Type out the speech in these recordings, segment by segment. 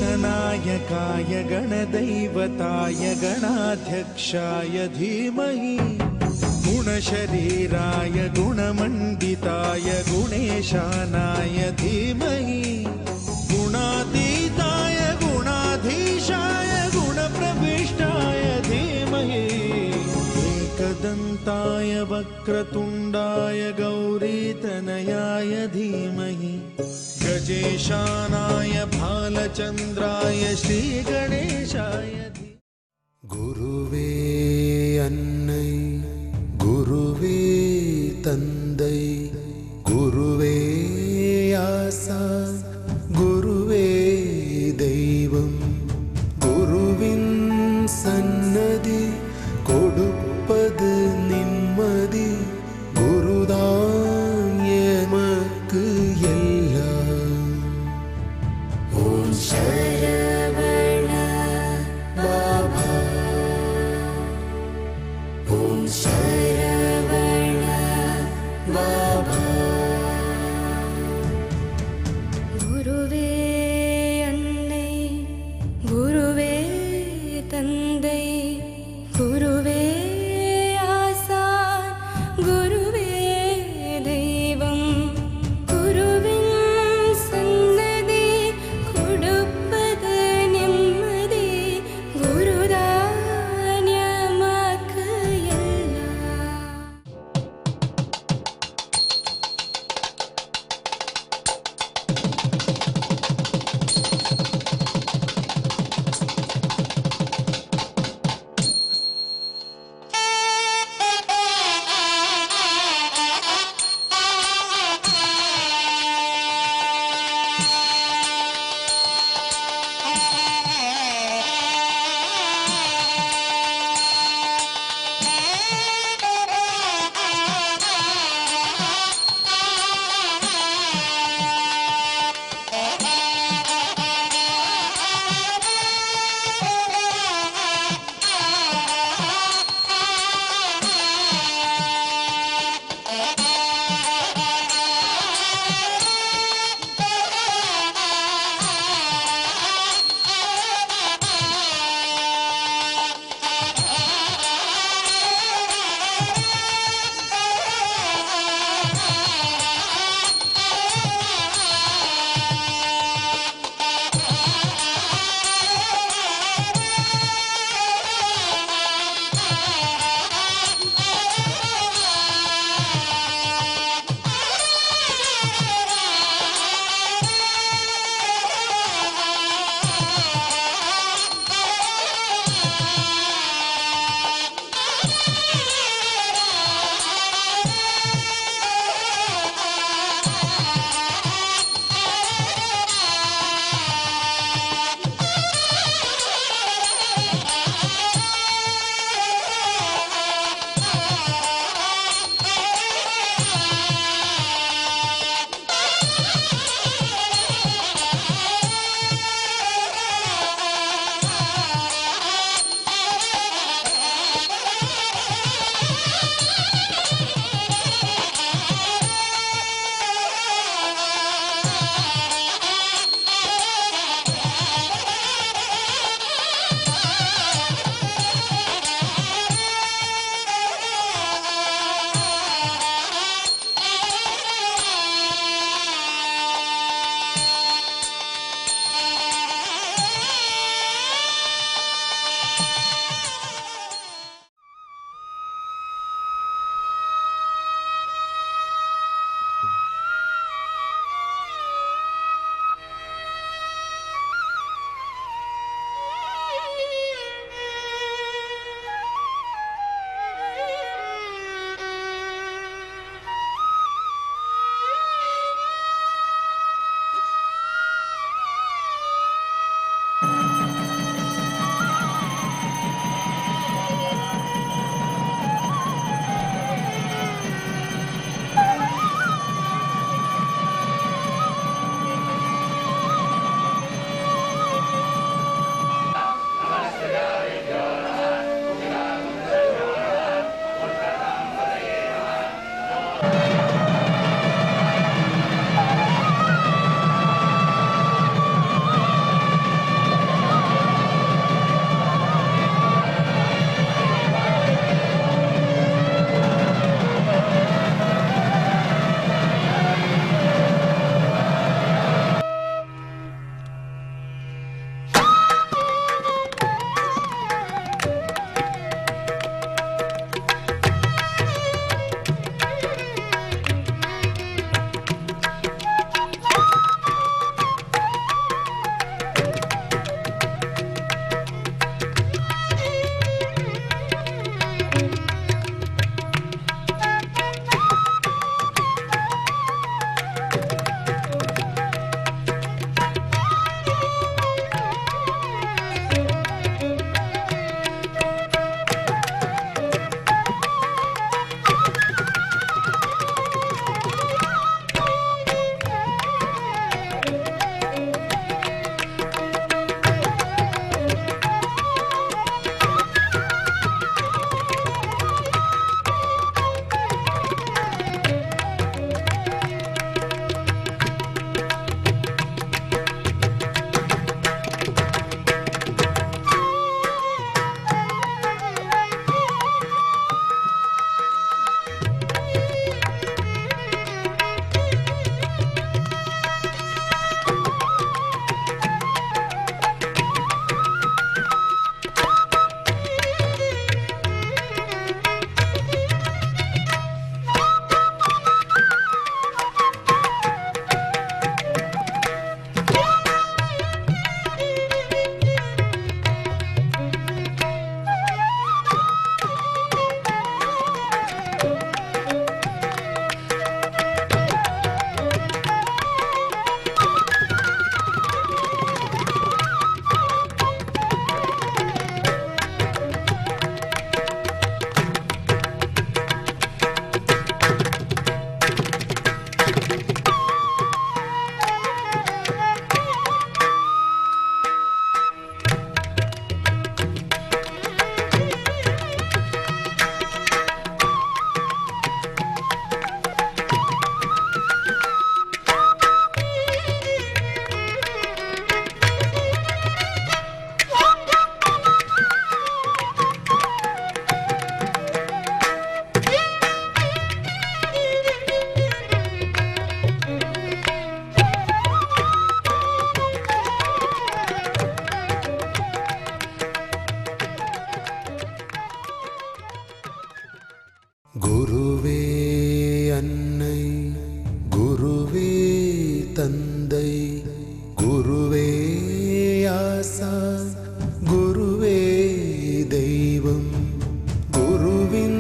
गणनायकाय गणदैवताय गणाध्यक्षाय धीमहि गुणशरीराय गुणमण्डिताय गुणेशानाय धीमहि गुणातीताय गुणाधीशाय गुणप्रविष्टाय धीमहि एकदन्ताय वक्रतुण्डाय गौरीतनयाय धीमहि गजेशानाय भालचन्द्राय श्रीगणेशाय गुरुवे अन्नै गुरुवे तन्दै गुरुवे आसान् गुरुवे दैवं गुरुविन् सन्नदि कोडुप्पदु निम्मदि गुरुदान् एमक्कु एल्लाम ओम शरवण बाबा ओम शरवण बाबा गुरुवे अन्नै गुरुवे तन्दै गुरुवे आसान् गुरुवे दैवं गुरुविन् सन्नदि कोडुप्पदु निम्मदि गुरुदान् एमक्कु एल्लाम ഗുരുവേ ദൈവം ഗുരുവിൻ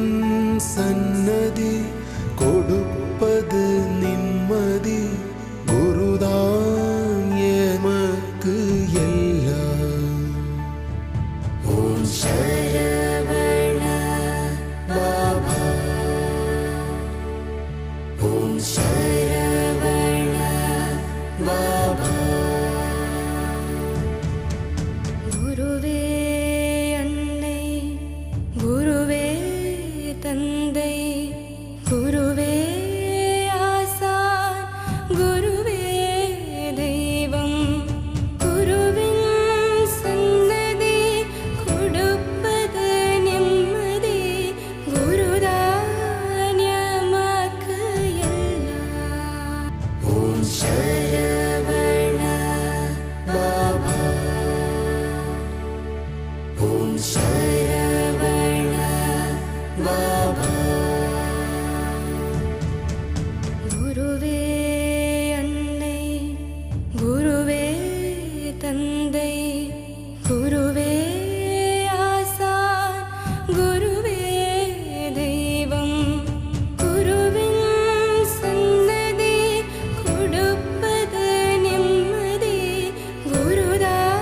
സന്നദ്ധി കൊടുപ്പത് നിമ്മതി ഗുരുദാന്യമക്ക് എല്ലാം ഓം ശരവണ ബാബ ഓം ശരവണ ബാബ குருவே அன்னை குருவே தந்தை குருவே ஆசான் குருவே தெய்வம் குருவின் சன்னதி கொடுப்பது நிம்மதி குருதான்யமக்கு எல்லாம் ஓம் சரவண பாபா ஓம் சரவண பாபா குருவே அன்னை குருவே தந்தை குருவே ஆசான் குருவே தெய்வம் குருவின் சன்னதி கொடுப்பது நிம்மதி குருதான்யமக்கு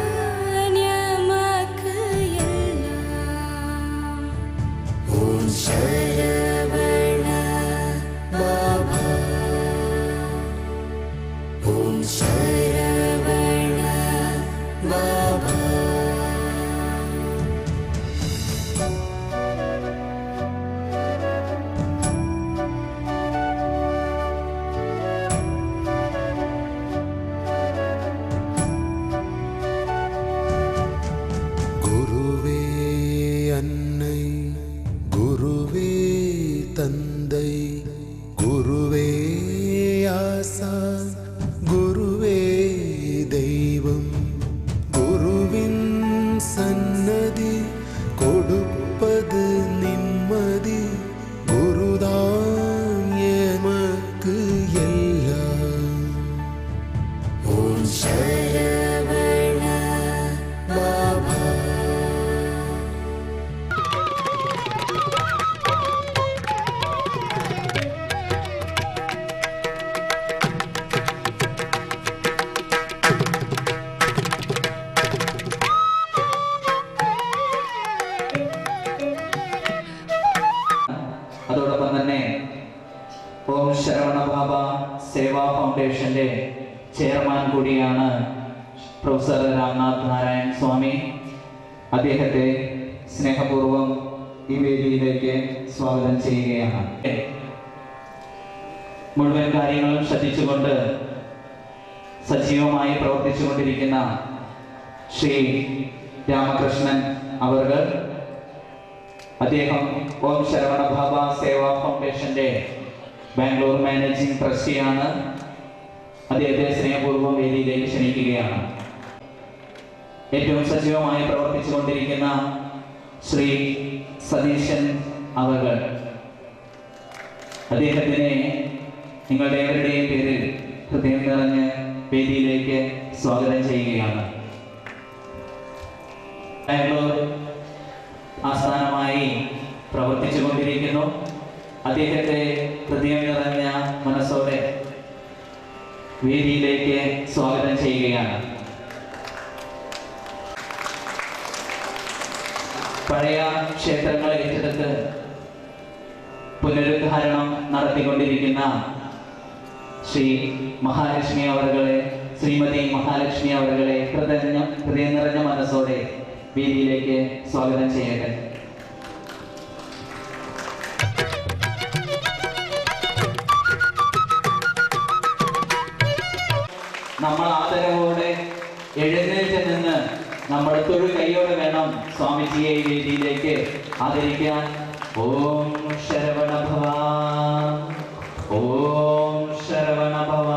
எல்லாம் ஓம் சரவண பாபா ஓம் சரவண பாபா குருவே அன்னை குருவே தந்தை குருவே ஆசான் குருவே தெய்வம் குருவின் சன்னதி கொடுப்பது நிம்மதி குருதான்யமக்கு எல்லாம் ஓம் சரவண பாபா അതോടൊപ്പം തന്നെ ഓം ശരവണ ബാബ സേവാ ഫൗണ്ടേഷന്റെ ചെയർമാൻ കൂടിയാണ് പ്രൊഫസർ രാംനാഥ് നാരായൺ സ്വാമി. അദ്ദേഹത്തെ സ്നേഹപൂർവ്വം ഈ വേദിയിലേക്ക് സ്വാഗതം ചെയ്യുകയാണ്. മുഴുവൻ കാര്യങ്ങളും ശ്രദ്ധിച്ചുകൊണ്ട് സജീവമായി പ്രവർത്തിച്ചുകൊണ്ടിരിക്കുന്ന ശ്രീ രാമകൃഷ്ണൻ അവർകൾ, അദ്ദേഹം ഓം ശരവണ ബാബ സേവാ ഫൗണ്ടേഷന്റെ ബാംഗ്ലൂർ മാനേജിംഗ് ട്രസ്റ്റിയാണ്. അദ്ദേഹത്തെ സ്നേഹപൂർവ്വം വേദിയിലേക്ക് ക്ഷണിക്കുകയാണ്. ഏറ്റവും സജീവമായി പ്രവർത്തിച്ചുകൊണ്ടിരിക്കുന്ന ശ്രീ സതീശൻ അവർകൾ, അദ്ദേഹത്തിനെ നിങ്ങളുടെ ഏവരുടെയും പേരിൽ ഹൃദയം നിറഞ്ഞ് വേദിയിലേക്ക് സ്വാഗതം ചെയ്യുകയാണ്. ബാംഗ്ലൂർ ആസ്ഥാനമായി പ്രവർത്തിച്ചുകൊണ്ടിരിക്കുന്നു. അദ്ദേഹത്തെ ഹൃദയം നിറഞ്ഞ മനസ്സോടെ വേദിയിലേക്ക് സ്വാഗതം ചെയ്യുകയാണ്. പഴയ ക്ഷേത്രങ്ങളെ ഏറ്റെടുത്ത് പുനരുദ്ധാരണം നടത്തിക്കൊണ്ടിരിക്കുന്ന ശ്രീ മഹാലക്ഷ്മി അവർകളെ, ശ്രീമതി മഹാലക്ഷ്മി അവർകളെ ഹൃദയം നിറഞ്ഞ മനസ്സോടെ വേദിയിലേക്ക് സ്വാഗതം ചെയ്യട്ടെ. നമ്മൾ ആദരവോടെ എഴുന്നേറ്റ് നിന്ന് നമ്മുടെ തൊഴിൽ കൈയോടെ വേണം സ്വാമിജിയെ ഈ വേദിയിലേക്ക് ആദരിക്കാൻ. ഓം ശരവണ ഭവ, ഓം ശരവണ ഭവ,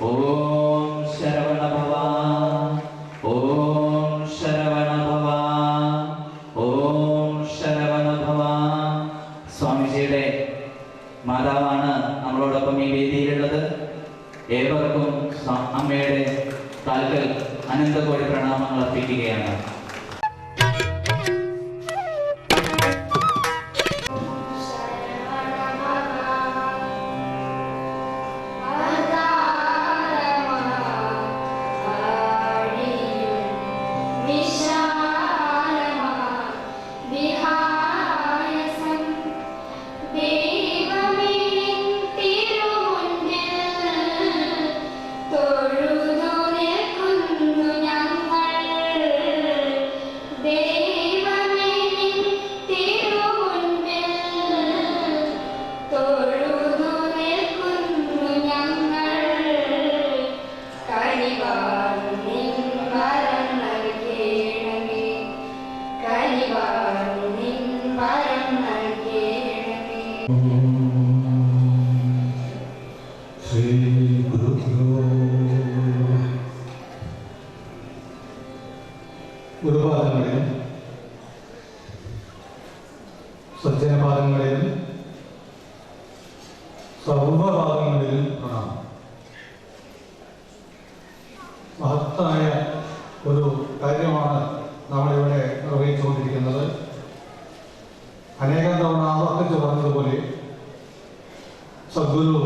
ഓം ശരവണ ഭവ, ഓം ശരവണ ഭവ, ഓം ശരവണ ഭവ. സ്വാമിജിയുടെ മാതാവാണ് നമ്മളോടൊപ്പം ഈ വേദിയിലുള്ളത്. ഏവർക്കും അമ്മയുടെ കാൽക്കൽ അനന്തകോടി പ്രണാമങ്ങൾ അർപ്പിക്കുന്നു. സമർപ്പിക്കുകയാണ്. ഗുരുപാദങ്ങളിലും സജ്ജനപാദങ്ങളിലും സർവപാദങ്ങളിലും പ്രണാമം. മഹത്തായ ഒരു കാര്യമാണ് നമ്മളിവിടെ നിർവഹിച്ചുകൊണ്ടിരിക്കുന്നത്. അനേകം തവണ ആവർത്തിച്ച് പറഞ്ഞതുപോലെ സദ്ഗുരു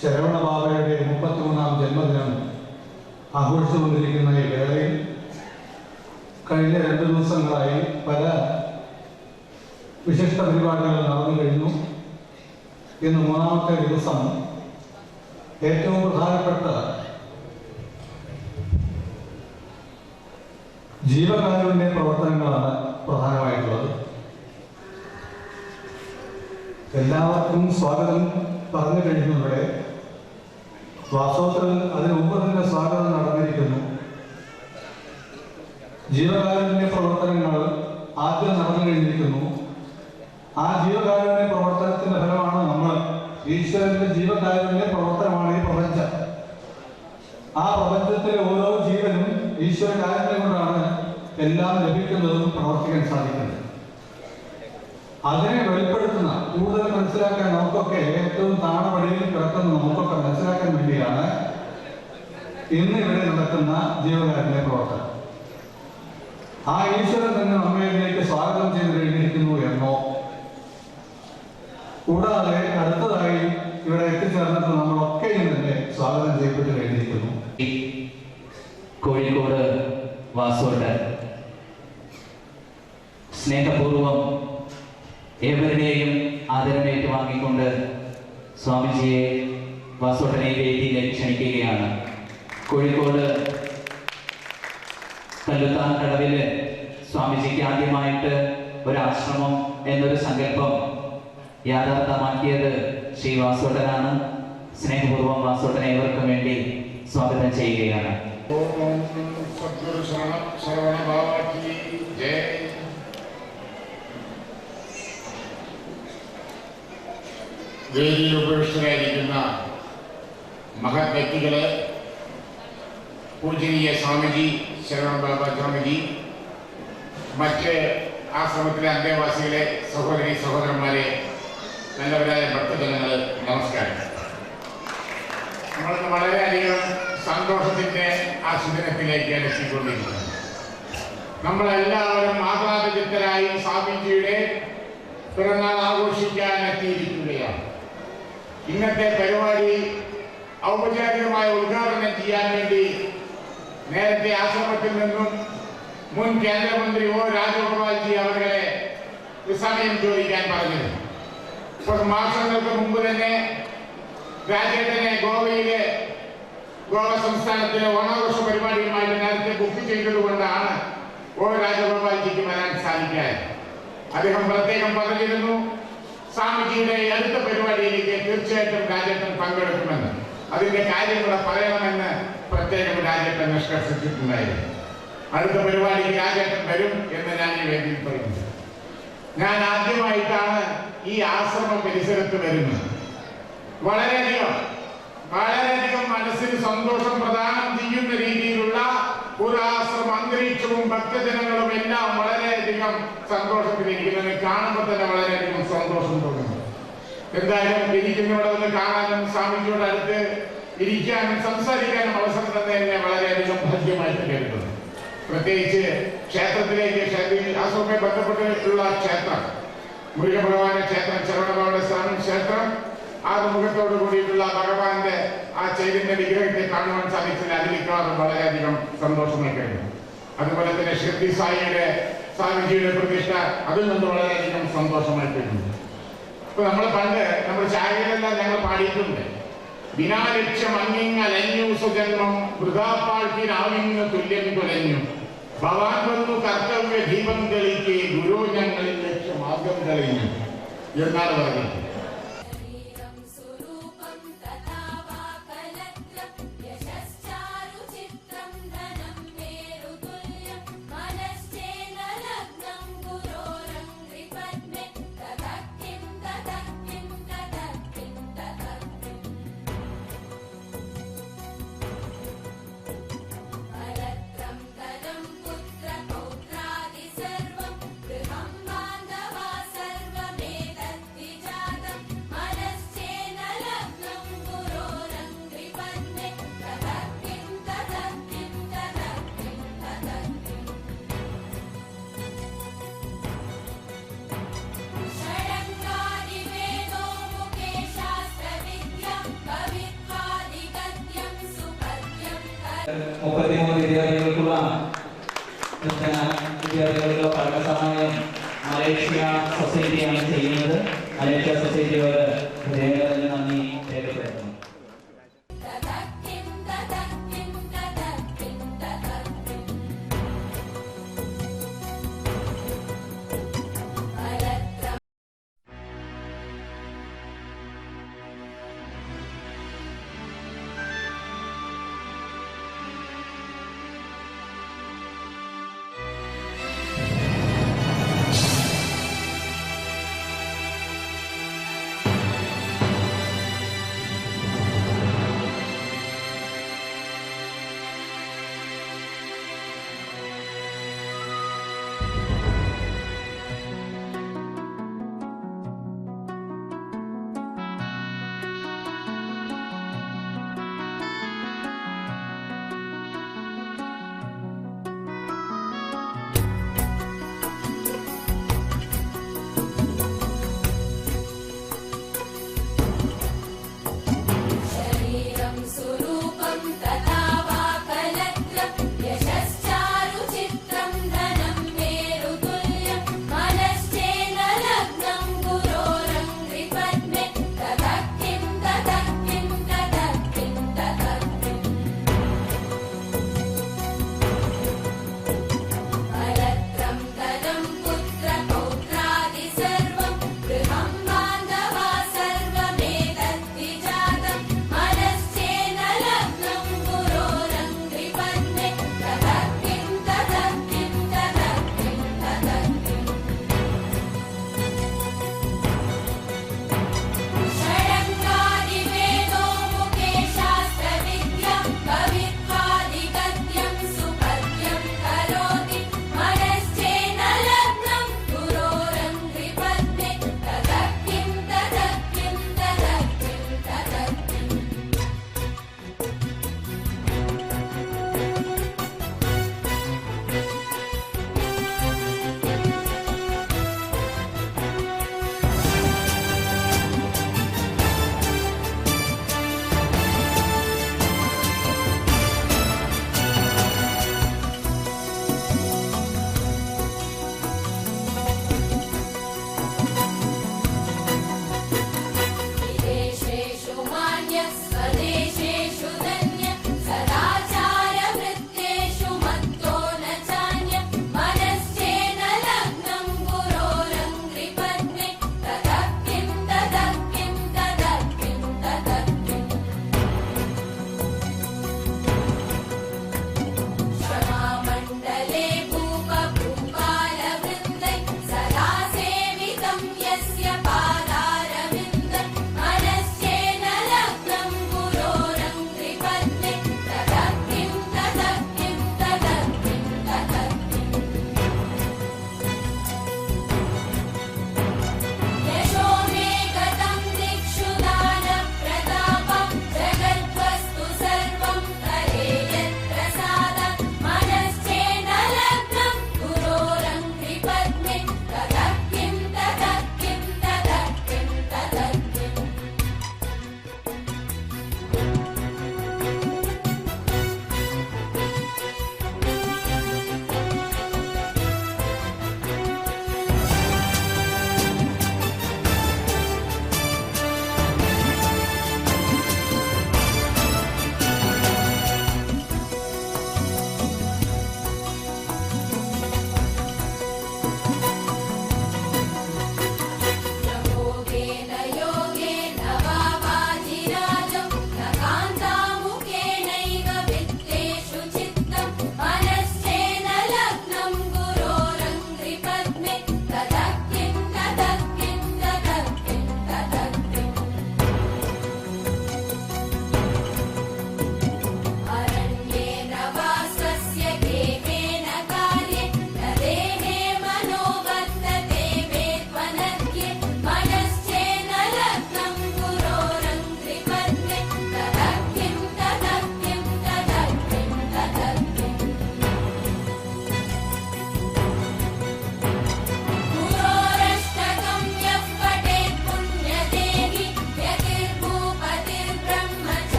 ശരവണ ബാബയുടെ 33ാം ജന്മദിനം ആഘോഷിച്ചുകൊണ്ടിരിക്കുന്ന ഈ വേളയിൽ കഴിഞ്ഞ 2 ദിവസങ്ങളായി പല വിശിഷ്ട പരിപാടികൾ നടന്നു കഴിഞ്ഞു. ഇന്ന് 3ാമത്തെ ദിവസം ഏറ്റവും പ്രധാനപ്പെട്ട ജീവകാരുണ്യ പ്രവർത്തനങ്ങളാണ് പ്രധാനമായിട്ടുള്ളത്. എല്ലാവർക്കും സ്വാഗതം പറഞ്ഞു കഴിഞ്ഞവിടെ വാസ്തവത്തിൽ അതിന് മുമ്പ് തന്നെ സ്വാഗതം നടന്നിരിക്കുന്നു. ജീവകാരുണ്യ പ്രവർത്തനങ്ങൾ ആദ്യം നടന്നു കഴിഞ്ഞിരിക്കുന്നു. ആ ജീവകാരുണ്യ പ്രവർത്തനത്തിന്റെ ഫലമാണ് നമ്മൾ ഈശ്വരന്റെ ജീവകാരുണ്യ പ്രവർത്തനമാണ് ഈ പ്രപഞ്ചം. ആ പ്രപഞ്ചത്തിലെ ഓരോ ജീവനും ഈശ്വര കാരുണ്യം കൊണ്ടാണ് എല്ലാം ലഭിക്കുന്നതും പ്രവർത്തിക്കാൻ സാധിക്കുന്നത്. അതിനെ വെളിപ്പെടുത്തുന്ന കൂടുതൽ മനസ്സിലാക്കാൻ നമുക്കൊക്കെ ഏറ്റവും താണപടിയിൽ കിടക്കുന്ന നമുക്കൊക്കെ മനസ്സിലാക്കാൻ വേണ്ടിയാണ് ഇന്ന് ഇവിടെ നടക്കുന്ന ജീവകാരുണ്യ പ്രവർത്തനം. ആ ഈശ്വരൻ തന്നെ നമ്മയിലേക്ക് സ്വാഗതം ചെയ്ത് കഴിഞ്ഞിരിക്കുന്നു എന്നോ കൂടാതെ അടുത്തതായി ഇവിടെ എത്തിച്ചേർന്നിട്ട് നമ്മളൊക്കെയും തന്നെ സ്വാഗതം ചെയ്യപ്പെട്ട് കഴിഞ്ഞിരിക്കുന്നു. കോഴിക്കോട് വാസോട്ട് സ്നേഹപൂർവം ഏവരുടെയും ആദരമേറ്റ് വാങ്ങിക്കൊണ്ട് സ്വാമിജിയെ വാസോട്ടനെ വേദിയിലേക്ക് ക്ഷണിക്കുകയാണ്. കോഴിക്കോട് കല്ലുത്താൻ കടവില് സ്വാമിജിക്ക് ആദ്യമായിട്ട് ഒരാശ്രമം എന്നൊരു സങ്കല്പം യാഥാർത്ഥ്യമാക്കിയത് ശ്രീ വാസോട്ടനാണ്. സ്നേഹപൂർവ്വം വാസോട്ടനെ ഏവർക്കും വേണ്ടി സ്വാഗതം ചെയ്യുകയാണ്. വേദിയിൽ ഉപവിഷ്ടരായിരിക്കുന്ന മഹത് വ്യക്തികളെ, പൂജനീയ സ്വാമിജി ശരവണ ബാബ സ്വാമിജി, മറ്റ് ആശ്രമത്തിലെ അന്തേവാസികളെ, സഹോദരി സഹോദരന്മാരെ, നല്ലവരായ ഭക്തജനങ്ങൾ, നമസ്കാരം. നമ്മൾക്ക് വളരെയധികം സന്തോഷത്തിൻ്റെ ആ സുദിനത്തിലേക്ക് എത്തിക്കൊണ്ടിരിക്കുന്നത്. നമ്മളെല്ലാവരും ആഹ്ലാദചിത്തരായി സ്വാമിജിയുടെ പിറന്നാൾ ആഘോഷിക്കാൻ എത്തിയിരിക്കുകയാണ്. ഇന്നത്തെ പരിപാടി ഔപചാരികമായ ഉദ്ഘാടനം ചെയ്യാൻ വേണ്ടി നേരത്തെ ആശ്രമത്തിൽ നിന്നും മുൻ കേന്ദ്രമന്ത്രി ഒ രാജഗോപാൽജി അവരെ സമയം ചോദിക്കാൻ പറഞ്ഞിരുന്നു. ഇപ്പോൾ മാസങ്ങൾക്ക് മുമ്പ് തന്നെ രാജ്യത്തിനെ ഗോവ സംസ്ഥാനത്തിലെ ഓണാഘോഷ പരിപാടിയുമായിട്ട് നേരത്തെ ബുക്ക് ചെയ്തതുകൊണ്ടാണ് ഒ രാജഗോപാൽജിക്ക് വരാൻ സാധിക്കാതെ. അദ്ദേഹം പ്രത്യേകം പറഞ്ഞിരുന്നു, സ്വാമിജിയുടെ അടുത്ത പരിപാടിയിലേക്ക് തീർച്ചയായിട്ടും രാജേട്ടൻ പങ്കെടുക്കുമെന്ന്. അതിന്റെ കാര്യങ്ങൾ പറയണമെന്ന് പ്രത്യേകം രാജേട്ടൻ നിഷ്കർഷിച്ചിട്ടുണ്ടായിരുന്നു. അടുത്ത പരിപാടിക്ക് രാജേട്ടൻ വരും എന്ന് ഞാൻ ഈ വേദിയിൽ പറയുന്നു. ഞാൻ ആദ്യമായിട്ടാണ് ഈ ആശ്രമ പരിസരത്ത് വരുന്നത്. വളരെയധികം മനസ്സിന് സന്തോഷം പ്രദാനം ചെയ്യുന്ന രീതിയിലുള്ള ഒരു ആശ്രമ അന്തരീക്ഷവും ഭക്തജനങ്ങളും എല്ലാം വളരെയധികം സന്തോഷത്തിലിരിക്കുന്നത് കാണുമ്പോൾ തന്നെ വളരെയധികം സന്തോഷം തോന്നുന്നു. എന്തായാലും ഇരിക്കുന്നവിടെ ഒന്ന് കാണാനും സ്വാമിജിയോട് അടുത്ത് ഇരിക്കാനും സംസാരിക്കാനും അവസരം തന്നെ എന്നെ വളരെയധികം ഭാഗ്യമായിട്ട് കരുതുന്നു. പ്രത്യേകിച്ച് ക്ഷേത്രത്തിലേക്ക് ക്ഷേത്രവുമായി ബന്ധപ്പെട്ടുള്ള ക്ഷേത്രം, മുരുകഭഗവാന്റെ ക്ഷേത്രം, ശരവണഭഗവാന്റെ സ്വാമി ക്ഷേത്രം, ആ മുഖത്തോട് കൂടിയിട്ടുള്ള ഭഗവാന്റെ ആ ചൈതന്യ വിഗ്രഹത്തെ കാണുവാൻ സാധിച്ചതിൽ അതിലിക്കാറും വളരെയധികം സന്തോഷമായി കഴിഞ്ഞു. അതുപോലെ തന്നെ ഷിർദി സായിയുടെ സ്വാമിജിയുടെ പ്രതിഷ്ഠ, അതിൽ നിന്ന് വളരെയധികം സന്തോഷമായി കഴിഞ്ഞു. ഇപ്പൊ നമ്മൾ പണ്ട് നമ്മുടെ ചായയിലെല്ലാം ഞങ്ങൾ പാടിയിട്ടുണ്ട്, വിനാലക്ഷ്യം അങ്ങിങ്ങലഞ്ഞു സുജന്മം വൃഥാപ്പാഴ്ത്തിനാവിന്ന് തുല്യം തുലഞ്ഞു, ഭവാൻ വന്നു കർത്തവ്യ ദീപം തെളിക്ക് ഗുരു ഞങ്ങളിൽ ലക്ഷ്യമാർഗം തെളിഞ്ഞു എന്നാണ് പറഞ്ഞത്. വിദ്യാർത്ഥികൾക്കുള്ള വിദ്യാർത്ഥികളുടെ പഠന സഹായം മലേഷ്യ സൊസൈറ്റിയാണ് ചെയ്യുന്നത്. മലേഷ്യ സൊസൈറ്റിയോട് ഹൃദയങ്ങളിൽ നന്ദി രേഖപ്പെടുത്തുന്നു.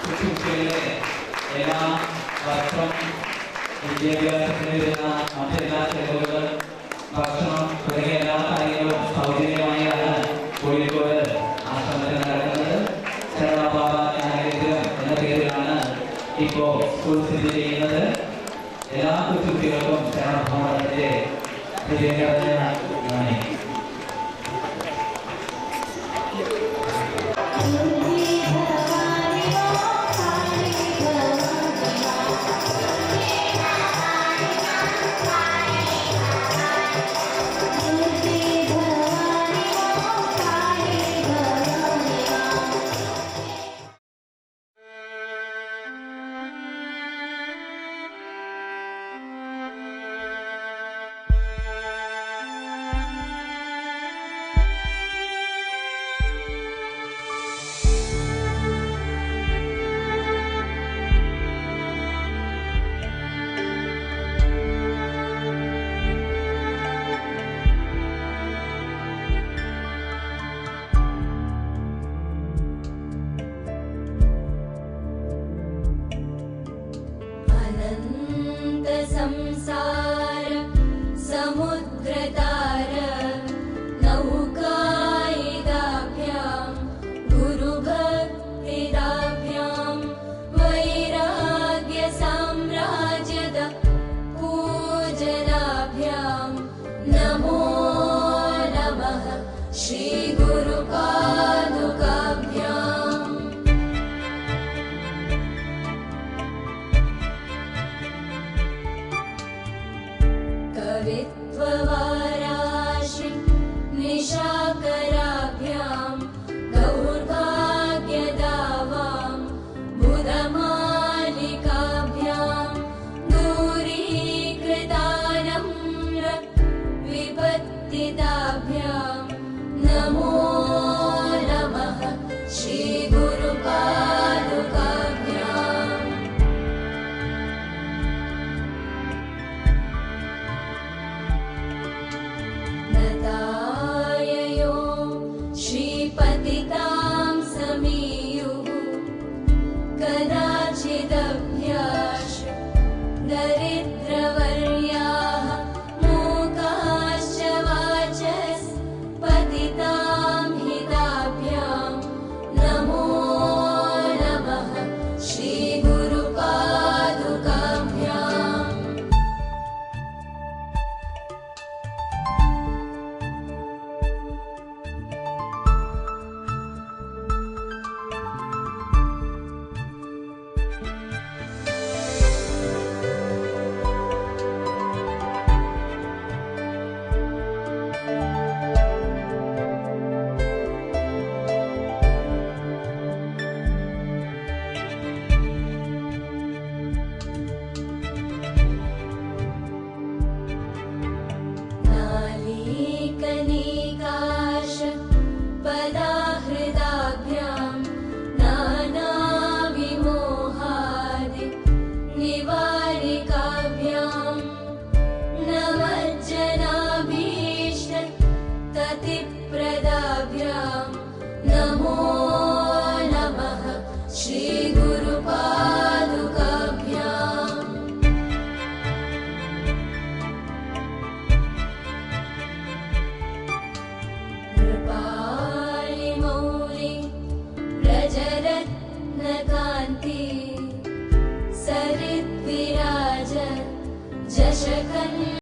ശുശ്രൂഷയിലെ എല്ലാ വർഷം വിദ്യാഭ്യാസത്തിന് വരുന്ന മറ്റെല്ലാ ചെലവുകൾ, ഭക്ഷണം തുടങ്ങിയ എല്ലാ കാര്യങ്ങളും സൗജന്യമായാണ് കോഴിക്കോട് ആശ്രമത്തിൽ നടക്കുന്നത്. ശരണബാബ ജ്ഞാനകേന്ദ്രം എന്ന പേരിലാണ് ഇപ്പോൾ സ്കൂൾ സ്ഥിതി ചെയ്യുന്നത്. എല്ലാ കുട്ടികൾക്കും ശരണഭവനത്തിന്റെ ഹൃദയനിറഞ്ഞ संसार समुद्रतार नौकायिदाभ्यां गुरुभक्तिदाभ्यां वैराग्यसाम्राज्यद पूजनाभ्यां नमो नमः श्रीगुरुपादुकाभ्याम्। कवित्ववाराशि निशाकराभ्यां दौर्भाग्यदावां बुधमालिकाभ्यां दूरीकृतानम्र विपत्तिदाभ्यां नमो नमः श्रीगुरुपादुकाभ्याम्। नताययो श्रीपतितां समीयुः कदाचिदभ्याश दरिद्रवर्याः मूकाश्च वाचस्पतितां हिताभ्यां नमो नमः श्रीगुरुपादुकाभ्याम्। नालीकनिकाश पदाहृदाभ्यां नानाविमोहादि निवारिकाभ्यां नमज्जनाभीष्ट ततिप्रदाभ्यां नमो नमः श्रीगुरुपादुकाभ्याम्। कृपालिमौलि व्रजरत्नकान्ति सरिद्विराज जशकन्